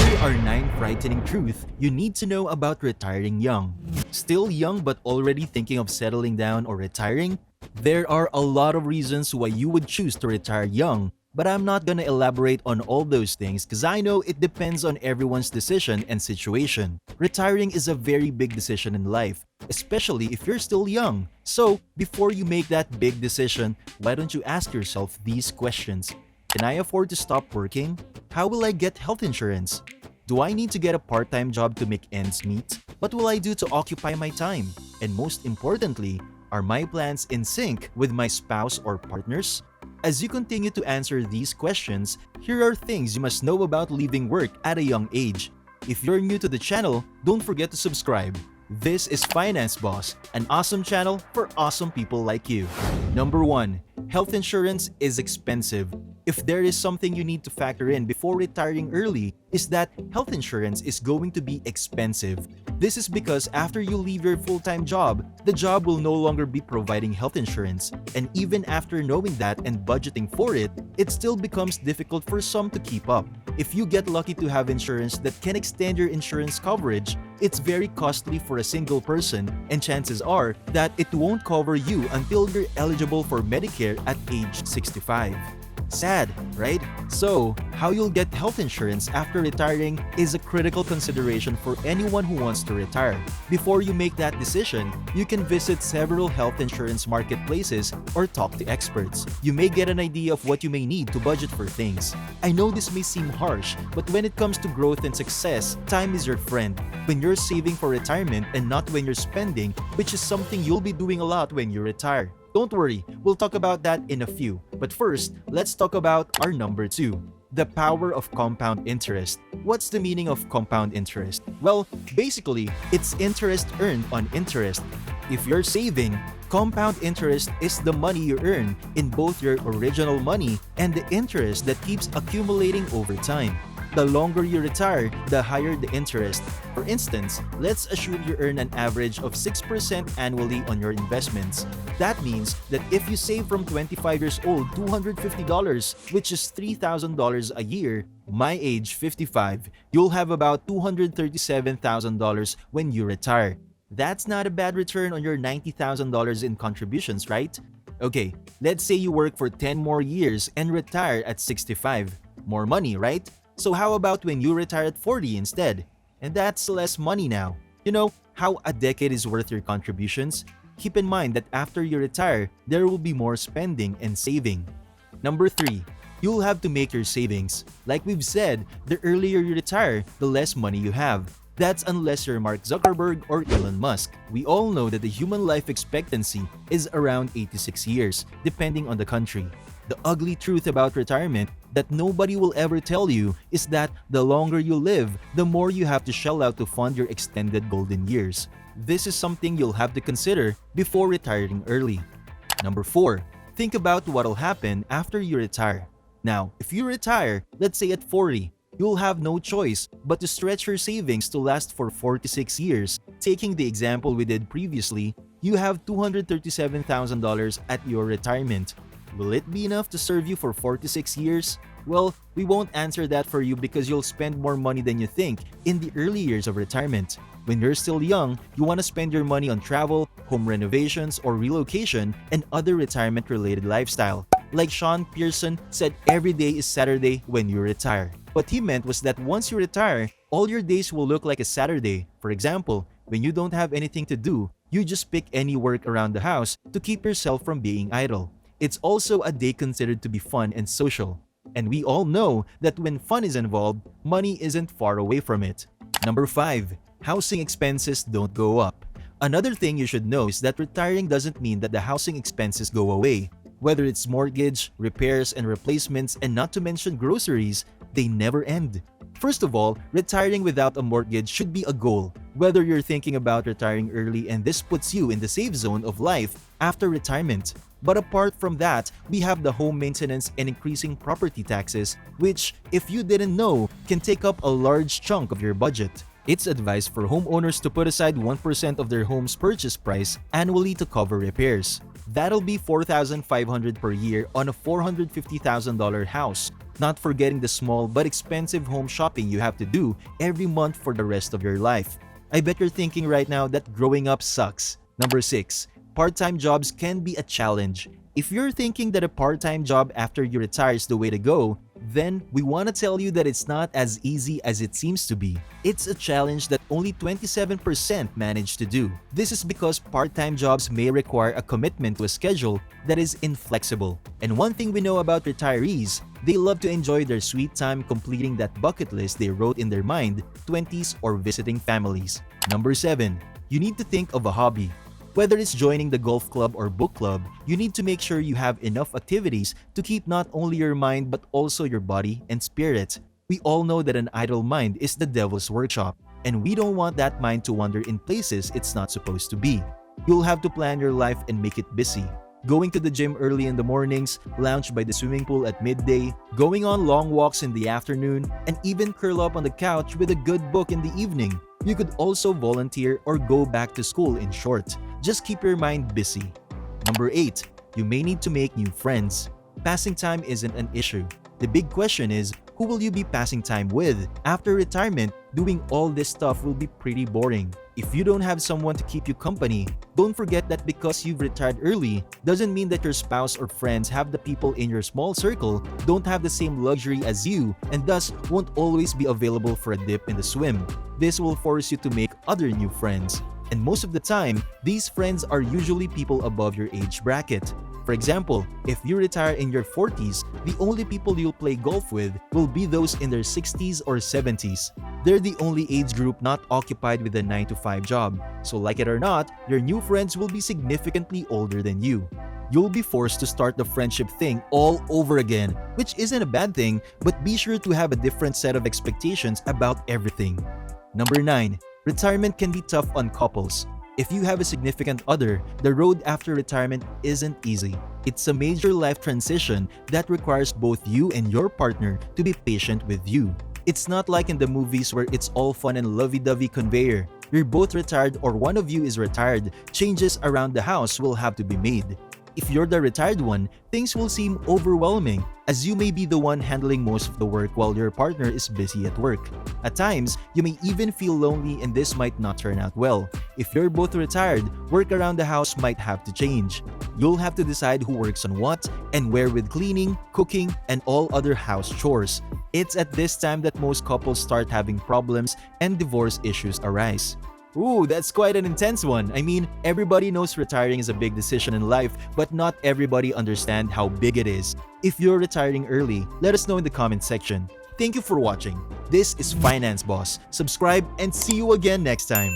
Here are 9 frightening truths you need to know about retiring young. Still young but already thinking of settling down or retiring? There are a lot of reasons why you would choose to retire young, but I'm not gonna elaborate on all those things because I know it depends on everyone's decision and situation. Retiring is a very big decision in life, especially if you're still young. So, before you make that big decision, why don't you ask yourself these questions? Can I afford to stop working? How will I get health insurance? Do I need to get a part-time job to make ends meet? What will I do to occupy my time? And most importantly, are my plans in sync with my spouse or partners? As you continue to answer these questions, here are things you must know about leaving work at a young age. If you're new to the channel, don't forget to subscribe. This is Finance Boss, an awesome channel for awesome people like you. Number 1. Health insurance is expensive. If there is something you need to factor in before retiring early, is that health insurance is going to be expensive. This is because after you leave your full-time job, the job will no longer be providing health insurance. And even after knowing that and budgeting for it, it still becomes difficult for some to keep up. If you get lucky to have insurance that can extend your insurance coverage, it's very costly for a single person, and chances are that it won't cover you until you're eligible for Medicare at age 65. Sad, right? So, how you'll get health insurance after retiring is a critical consideration for anyone who wants to retire. Before you make that decision, you can visit several health insurance marketplaces or talk to experts. You may get an idea of what you may need to budget for things. I know this may seem harsh, but when it comes to growth and success, time is your friend. When you're saving for retirement and not when you're spending, which is something you'll be doing a lot when you retire. Don't worry, we'll talk about that in a few. But first, let's talk about our number 2. The power of compound interest. What's the meaning of compound interest? Well, basically, it's interest earned on interest. If you're saving, compound interest is the money you earn in both your original money and the interest that keeps accumulating over time. The longer you retire, the higher the interest. For instance, let's assume you earn an average of 6% annually on your investments. That means that if you save from 25 years old $250, which is $3,000 a year, my age 55, you'll have about $237,000 when you retire. That's not a bad return on your $90,000 in contributions, right? Okay, let's say you work for 10 more years and retire at 65. More money, right? So how about when you retire at 40 instead? And that's less money now. You know how a decade is worth your contributions? Keep in mind that after you retire, there will be more spending and saving. Number 3. You'll have to make your savings. Like we've said, the earlier you retire, the less money you have. That's unless you're Mark Zuckerberg or Elon Musk. We all know that the human life expectancy is around 86 years, depending on the country. The ugly truth about retirement that nobody will ever tell you is that the longer you live, the more you have to shell out to fund your extended golden years. This is something you'll have to consider before retiring early. Number 4. Think about what'll happen after you retire. Now, if you retire, let's say at 40, you'll have no choice but to stretch your savings to last for 46 years. Taking the example we did previously, you have $237,000 at your retirement. Will it be enough to serve you for 46 years? Well, we won't answer that for you because you'll spend more money than you think in the early years of retirement. When you're still young, you want to spend your money on travel, home renovations, or relocation, and other retirement-related lifestyle. Like Sean Pearson said, every day is Saturday when you retire. What he meant was that once you retire, all your days will look like a Saturday. For example, when you don't have anything to do, you just pick any work around the house to keep yourself from being idle. It's also a day considered to be fun and social. And we all know that when fun is involved, money isn't far away from it. Number 5. Housing expenses don't go up. Another thing you should know is that retiring doesn't mean that the housing expenses go away. Whether it's mortgage, repairs and replacements, and not to mention groceries, they never end. First of all, retiring without a mortgage should be a goal. Whether you're thinking about retiring early and this puts you in the safe zone of life after retirement. But apart from that, we have the home maintenance and increasing property taxes, which, if you didn't know, can take up a large chunk of your budget. It's advised for homeowners to put aside 1% of their home's purchase price annually to cover repairs. That'll be $4,500 per year on a $450,000 house. not forgetting the small but expensive home shopping you have to do every month for the rest of your life. I bet you're thinking right now that growing up sucks. Number 6. Part-time jobs can be a challenge. If you're thinking that a part-time job after you retire is the way to go, then we want to tell you that it's not as easy as it seems to be. It's a challenge that only 27% manage to do. This is because part-time jobs may require a commitment to a schedule that is inflexible. And one thing we know about retirees, they love to enjoy their sweet time completing that bucket list they wrote in their mind, 20s, or visiting families. Number 7. You need to think of a hobby. Whether it's joining the golf club or book club, you need to make sure you have enough activities to keep not only your mind but also your body and spirit. We all know that an idle mind is the devil's workshop, and we don't want that mind to wander in places it's not supposed to be. You'll have to plan your life and make it busy. Going to the gym early in the mornings, lounge by the swimming pool at midday, going on long walks in the afternoon, and even curl up on the couch with a good book in the evening. You could also volunteer or go back to school, in short. Just keep your mind busy. Number 8. You may need to make new friends. Passing time isn't an issue. The big question is, who will you be passing time with? After retirement, doing all this stuff will be pretty boring. If you don't have someone to keep you company, don't forget that because you've retired early, doesn't mean that your spouse or friends have the people in your small circle don't have the same luxury as you and thus won't always be available for a dip in the swim. This will force you to make other new friends. And most of the time, these friends are usually people above your age bracket. For example, if you retire in your 40s, the only people you'll play golf with will be those in their 60s or 70s. They're the only age group not occupied with a 9-to-5 job, so like it or not, your new friends will be significantly older than you. You'll be forced to start the friendship thing all over again, which isn't a bad thing, but be sure to have a different set of expectations about everything. Number 9. Retirement can be tough on couples. If you have a significant other, the road after retirement isn't easy. It's a major life transition that requires both you and your partner to be patient with you. It's not like in the movies where it's all fun and lovey-dovey conveyor. You're both retired or one of you is retired, changes around the house will have to be made. If you're the retired one, things will seem overwhelming as you may be the one handling most of the work while your partner is busy at work. At times, you may even feel lonely and this might not turn out well. If you're both retired, work around the house might have to change. You'll have to decide who works on what and where with cleaning, cooking, and all other house chores. It's at this time that most couples start having problems and divorce issues arise. Ooh, that's quite an intense one. I mean, everybody knows retiring is a big decision in life, but not everybody understands how big it is. If you're retiring early, let us know in the comment section. Thank you for watching. This is Finance Boss. Subscribe and see you again next time.